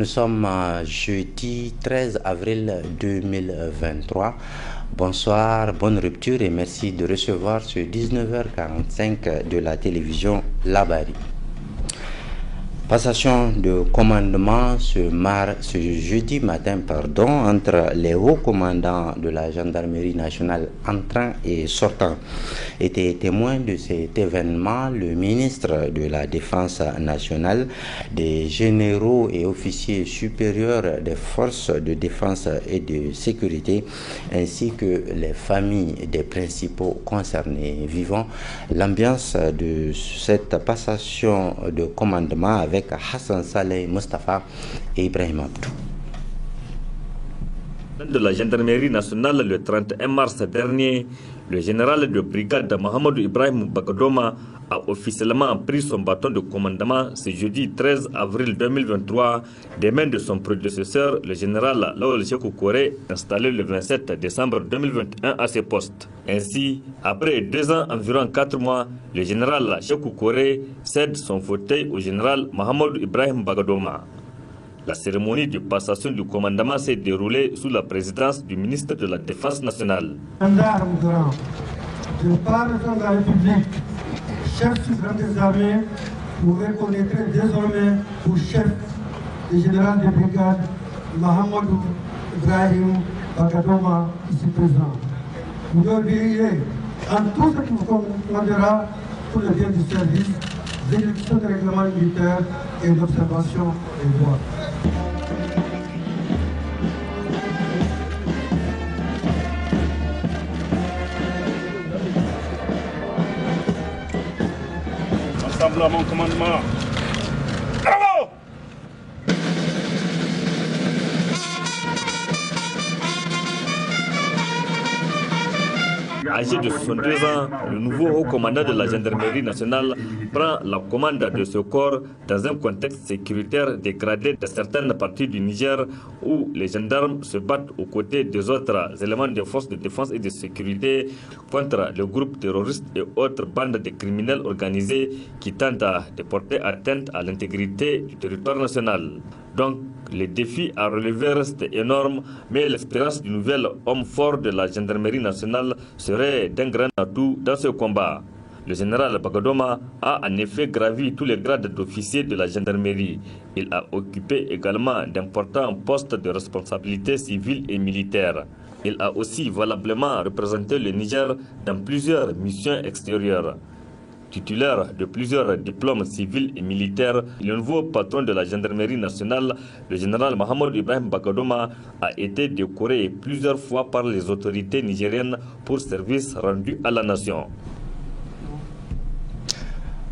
Nous sommes jeudi 13 avril 2023. Bonsoir, bonne rupture et merci de recevoir ce 19h45 de la télévision Labari. Passation de commandement ce jeudi matin entre les hauts commandants de la gendarmerie nationale entrant et sortant. Était témoin de cet événement le ministre de la Défense nationale, des généraux et officiers supérieurs des forces de défense et de sécurité, ainsi que les familles des principaux concernés. Vivons l'ambiance de cette passation de commandement avec Hassan Saleh Mustafa et Ibrahim Abdou. De la gendarmerie nationale le 31 mars dernier, le général de brigade Mohamedou Ibrahim Bagadoma a officiellement pris son bâton de commandement ce jeudi 13 avril 2023 des mains de son prédécesseur, le général Lawal Sékou Touré, installé le 27 décembre 2021 à ses postes. Ainsi, après 2 ans environ 4 mois, le général Sékou Touré cède son fauteuil au général Mohamedou Ibrahim Bagadoma. La cérémonie de passation du commandement s'est déroulée sous la présidence du ministre de la Défense nationale. Gendarme grand, je parle de la République, chef suprême des armées, vous reconnaîtrez désormais pour chef du général de brigade Mohamedou Ibrahim Bagadoma, ici présent. Vous devriez, en tout ce qui vous commandera pour le bien du service, l'exécution des règlements militaires et l'observation des lois. Ensemble à mon commandement. Bravo! Âgé de 62 ans, le nouveau haut commandant de la gendarmerie nationale prend la commande de ce corps dans un contexte sécuritaire dégradé de certaines parties du Niger où les gendarmes se battent aux côtés des autres éléments des forces de défense et de sécurité contre les groupes terroristes et autres bandes de criminels organisés qui tentent de porter atteinte à l'intégrité du territoire national. Donc, les défis à relever restent énormes, mais l'espérance du nouvel homme fort de la gendarmerie nationale serait d'un grand atout dans ce combat. Le général Bagadoma a en effet gravi tous les grades d'officier de la gendarmerie. Il a occupé également d'importants postes de responsabilité civile et militaire. Il a aussi valablement représenté le Niger dans plusieurs missions extérieures. Titulaire de plusieurs diplômes civils et militaires, le nouveau patron de la gendarmerie nationale, le général Mohamedou Ibrahim Bagadoma, a été décoré plusieurs fois par les autorités nigériennes pour service rendu à la nation.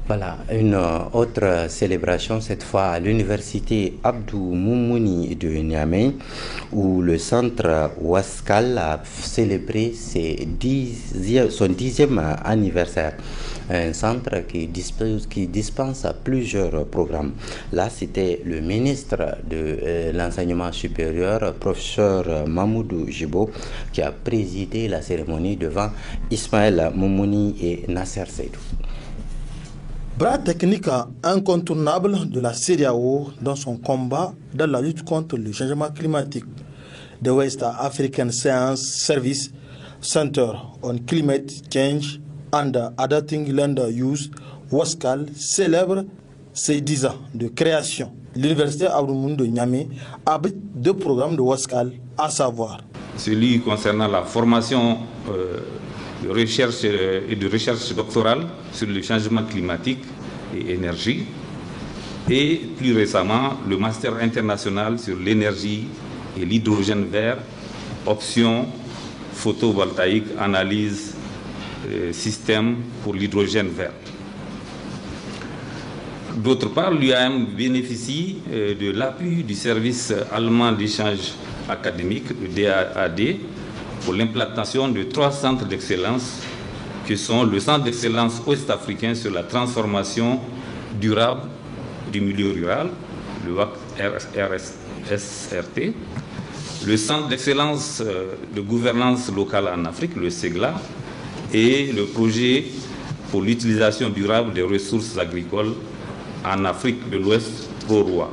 Voilà, une autre célébration, cette fois à l'université Abdou Moumouni de Niamey, où le centre Ouaskal a célébré son 10e anniversaire. Un centre qui dispense plusieurs programmes. Là, c'était le ministre de l'enseignement supérieur, professeur Mamoudou Jibo, qui a présidé la cérémonie devant Ismaël Moumouni et Nasser Seydou. Bras technique incontournable de la CEDEAO dans son combat dans la lutte contre le changement climatique. The West African Science Service Center on Climate Change and Adapting Land Use, WASCAL, célèbre ses 10 ans de création. L'université Abdou Moumouni de Niamey abrite 2 programmes de WASCAL, à savoir celui concernant la formation de recherche et de recherche doctorale sur le changement climatique et énergie, et plus récemment le master international sur l'énergie et l'hydrogène vert, option photovoltaïque, analyse système pour l'hydrogène vert. D'autre part, l'UAM bénéficie de l'appui du service allemand d'échange académique, le DAAD, pour l'implantation de 3 centres d'excellence qui sont le Centre d'excellence ouest-africain sur la transformation durable du milieu rural, le WAC-RSRT, le Centre d'excellence de gouvernance locale en Afrique, le SEGLA, et le projet pour l'utilisation durable des ressources agricoles en Afrique de l'Ouest, PROROA.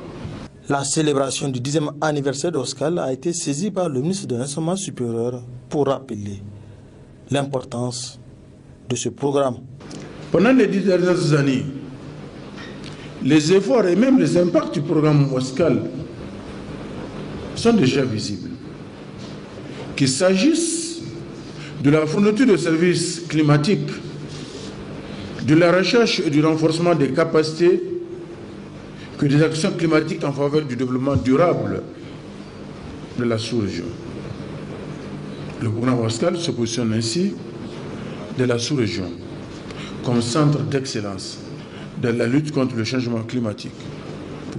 La célébration du 10e anniversaire d'Oscal a été saisie par le ministre de l'Enseignement supérieur pour rappeler l'importance de ce programme. Pendant les 10 dernières années, les efforts et même les impacts du programme Oscal sont déjà visibles. Qu'il s'agisse de la fourniture de services climatiques, de la recherche et du renforcement des capacités, que des actions climatiques en faveur du développement durable de la sous-région. Le programme Oscal se positionne ainsi de la sous-région comme centre d'excellence dans la lutte contre le changement climatique,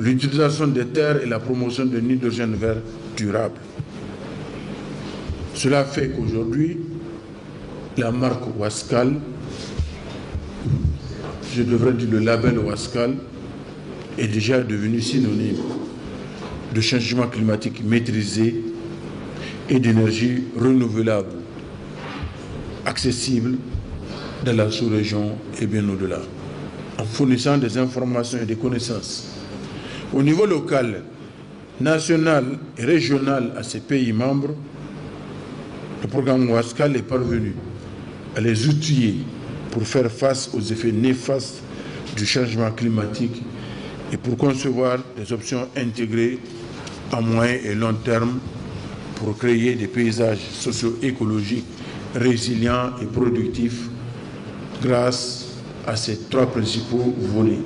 l'utilisation des terres et la promotion de l'hydrogène vert durable. Cela fait qu'aujourd'hui, la marque Ouaskal, je devrais dire le label Ouaskal, est déjà devenu synonyme de changement climatique maîtrisé et d'énergie renouvelable, accessible dans la sous-région et bien au-delà, en fournissant des informations et des connaissances au niveau local, national et régional à ses pays membres. Le programme Ouaskal est parvenu à les outiller pour faire face aux effets néfastes du changement climatique et pour concevoir des options intégrées à moyen et long terme pour créer des paysages socio-écologiques résilients et productifs grâce à ces trois principaux volets.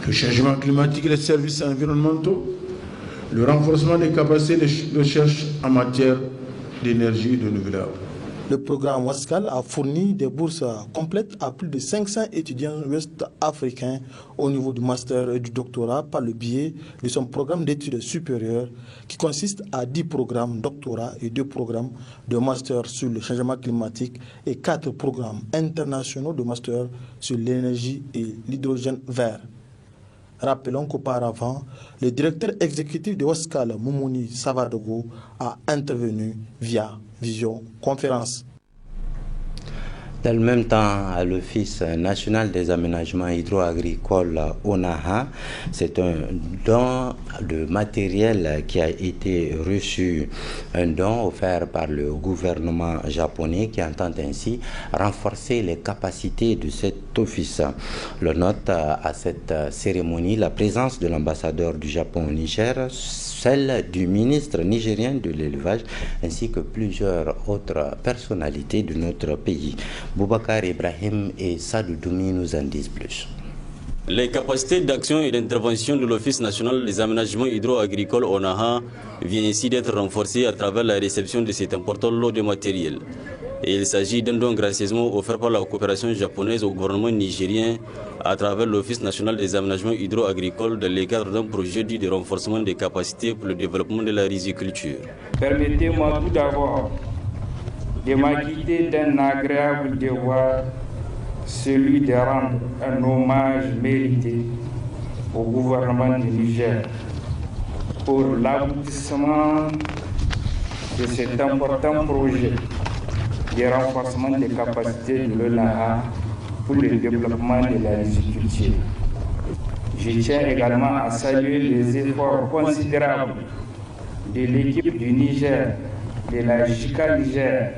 Le changement climatique et les services environnementaux, le renforcement des capacités de recherche en matière d'énergie renouvelable. Le programme Ouaskal a fourni des bourses complètes à plus de 500 étudiants ouest-africains au niveau du master et du doctorat par le biais de son programme d'études supérieures qui consiste à 10 programmes doctorat et 2 programmes de master sur le changement climatique et 4 programmes internationaux de master sur l'énergie et l'hydrogène vert. Rappelons qu'auparavant, le directeur exécutif de Ouaskal, Moumouni Savadogo, a intervenu via visioconférence. Dans le même temps, à l'Office national des aménagements hydro-agricoles ONAHA, c'est un don de matériel qui a été reçu, un don offert par le gouvernement japonais qui entend ainsi renforcer les capacités de cet office. Le note à cette cérémonie la présence de l'ambassadeur du Japon au Niger, celle du ministre nigérien de l'élevage ainsi que plusieurs autres personnalités de notre pays. Boubacar Ibrahim et Sadou Doumi nous en disent plus. Les capacités d'action et d'intervention de l'Office national des aménagements hydro-agricoles ONAHA viennent ici d'être renforcées à travers la réception de cet important lot de matériel. Et il s'agit d'un don gracieusement offert par la coopération japonaise au gouvernement nigérien à travers l'Office national des aménagements hydro-agricoles dans le cadre d'un projet dit de renforcement des capacités pour le développement de la riziculture. Permettez-moi tout d'abord de m'acquitter d'un agréable devoir, celui de rendre un hommage mérité au gouvernement du Niger pour l'aboutissement de cet important projet de renforcement des capacités de l'ONAHA pour le développement de la riziculture. Je tiens également à saluer les efforts considérables de l'équipe du Niger, de la JICA Niger,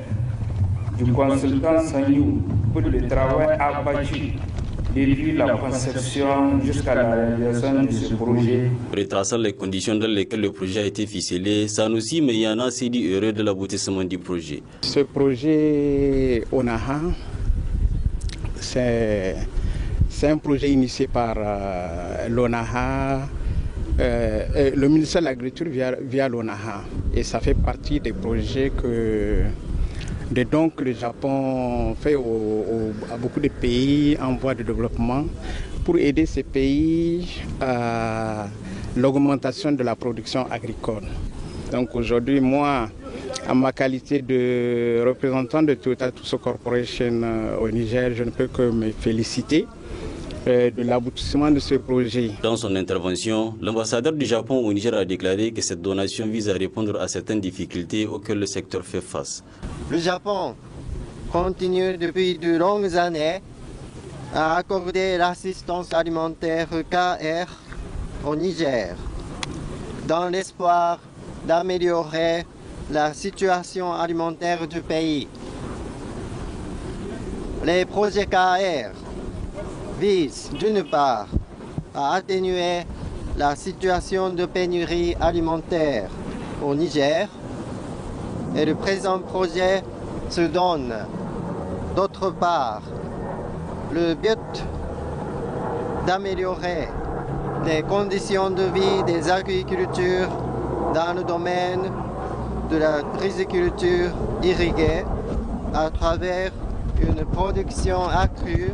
du consultant Sanyou pour le travail abattu depuis la conception jusqu'à la réalisation de ce projet. Retraçant les conditions dans lesquelles le projet a été ficelé, Sanoussi Meyana s'est dit heureux de l'aboutissement du projet. Ce projet ONAHA, c'est un projet initié par l'ONAHA, le ministère de l'Agriculture via l'ONAHA. Et ça fait partie des projets des dons que le Japon fait à beaucoup de pays en voie de développement pour aider ces pays à l'augmentation de la production agricole. Donc aujourd'hui, moi, en ma qualité de représentant de Toyota Tsusho Corporation au Niger, je ne peux que me féliciter de l'aboutissement de ce projet. Dans son intervention, l'ambassadeur du Japon au Niger a déclaré que cette donation vise à répondre à certaines difficultés auxquelles le secteur fait face. Le Japon continue depuis de longues années à accorder l'assistance alimentaire CAR au Niger, dans l'espoir d'améliorer la situation alimentaire du pays. Les projets KR visent d'une part à atténuer la situation de pénurie alimentaire au Niger et le présent projet se donne d'autre part le but d'améliorer les conditions de vie des agriculteurs dans le domaine de la riziculture irriguée à travers une production accrue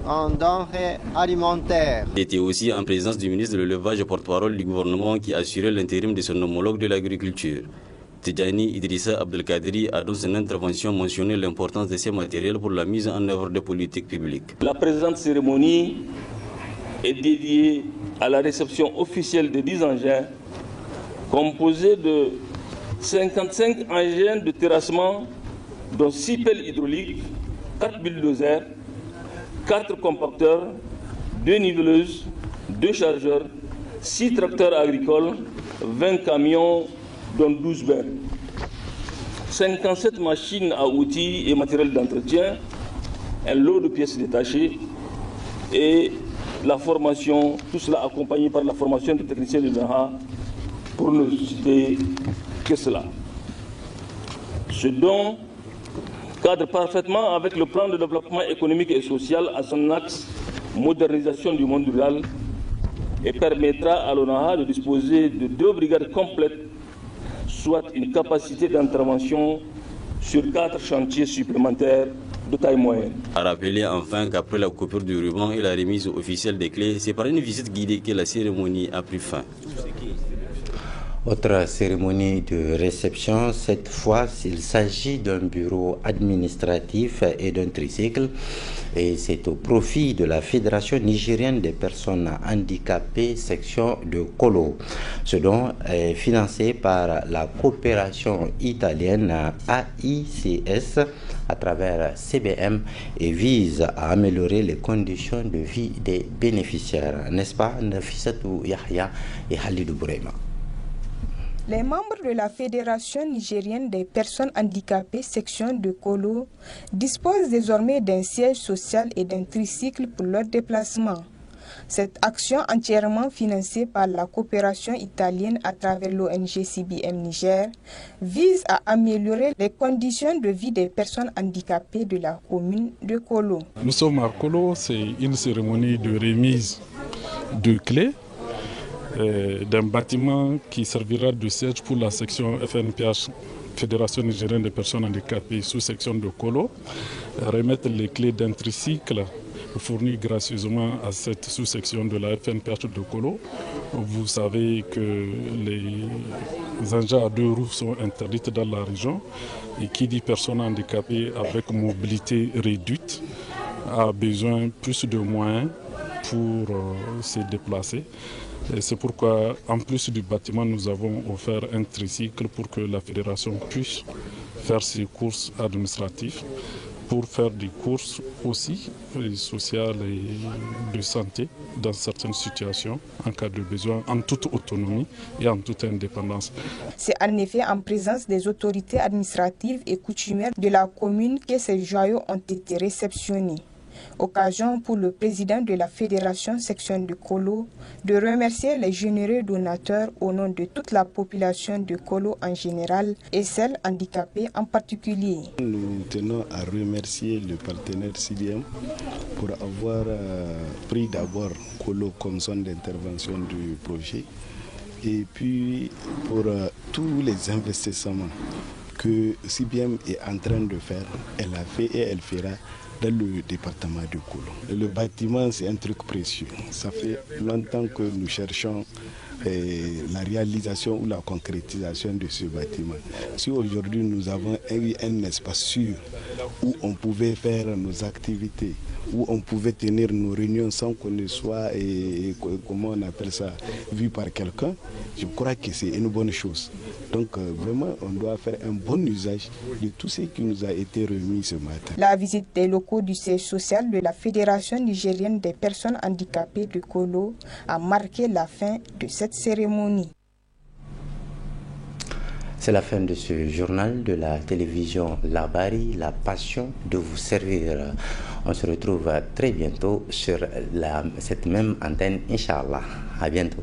en denrées alimentaires. Il était aussi en présence du ministre de l'élevage et porte-parole du gouvernement qui assurait l'intérim de son homologue de l'agriculture. Tidjani Idrissa Abdelkadri a dans son intervention mentionné l'importance de ces matériels pour la mise en œuvre des politiques publiques. La présente cérémonie est dédiée à la réception officielle de 10 engins composés de 55 engins de terrassement, dont 6 pelles hydrauliques, 4 bulldozers, 4 compacteurs, 2 niveleuses, 2 chargeurs, 6 tracteurs agricoles, 20 camions, dont 12 bennes, 57 machines à outils et matériel d'entretien, un lot de pièces détachées et la formation, tout cela accompagné par la formation des techniciens de l'ONAHA, pour ne citer que cela. Ce don cadre parfaitement avec le plan de développement économique et social à son axe modernisation du monde rural et permettra à l'ONAHA de disposer de 2 brigades complètes, soit une capacité d'intervention sur 4 chantiers supplémentaires de taille moyenne. A rappeler enfin qu'après la coupure du ruban et la remise officielle des clés, c'est par une visite guidée que la cérémonie a pris fin. Autre cérémonie de réception, cette fois il s'agit d'un bureau administratif et d'un tricycle, et c'est au profit de la Fédération nigérienne des personnes handicapées section de Kolo. Ce don est financé par la coopération italienne AICS à travers CBM et vise à améliorer les conditions de vie des bénéficiaires. N'est-ce pas, Nafissatou Yahya et Halidou Bourema? Les membres de la Fédération nigérienne des personnes handicapées section de Kolo disposent désormais d'un siège social et d'un tricycle pour leur déplacement. Cette action entièrement financée par la coopération italienne à travers l'ONG CBM Niger vise à améliorer les conditions de vie des personnes handicapées de la commune de Kolo. Nous sommes à Kolo, c'est une cérémonie de remise de clés d'un bâtiment qui servira de siège pour la section FNPH, Fédération nigérienne des personnes handicapées, sous-section de Kolo, remettre les clés d'un tricycle fourni gracieusement à cette sous-section de la FNPH de Kolo. Vous savez que les engins à 2 roues sont interdits dans la région et qui dit personnes handicapées avec mobilité réduite a besoin plus de moyens pour se déplacer. C'est pourquoi, en plus du bâtiment, nous avons offert un tricycle pour que la fédération puisse faire ses courses administratives, pour faire des courses aussi sociales et de santé dans certaines situations, en cas de besoin, en toute autonomie et en toute indépendance. C'est en effet en présence des autorités administratives et coutumières de la commune que ces joyaux ont été réceptionnés. Occasion pour le président de la Fédération section de Kolo de remercier les généreux donateurs au nom de toute la population de Kolo en général et celles handicapées en particulier. Nous tenons à remercier le partenaire CBM pour avoir pris d'abord Kolo comme zone d'intervention du projet et puis pour tous les investissements que CBM est en train de faire, elle a fait et elle fera dans le département de Kolo. Le bâtiment, c'est un truc précieux. Ça fait longtemps que nous cherchons la réalisation ou la concrétisation de ce bâtiment. Si aujourd'hui nous avons eu un espace sûr où on pouvait faire nos activités, où on pouvait tenir nos réunions sans qu'on ne soit, comment on appelle ça, vu par quelqu'un, je crois que c'est une bonne chose. Donc vraiment, on doit faire un bon usage de tout ce qui nous a été remis ce matin. La visite des locaux du siège social de la Fédération nigérienne des personnes handicapées de Kolo a marqué la fin de cette cérémonie. C'est la fin de ce journal de la télévision Labari, la passion de vous servir. On se retrouve très bientôt sur cette même antenne, Inch'Allah. À bientôt.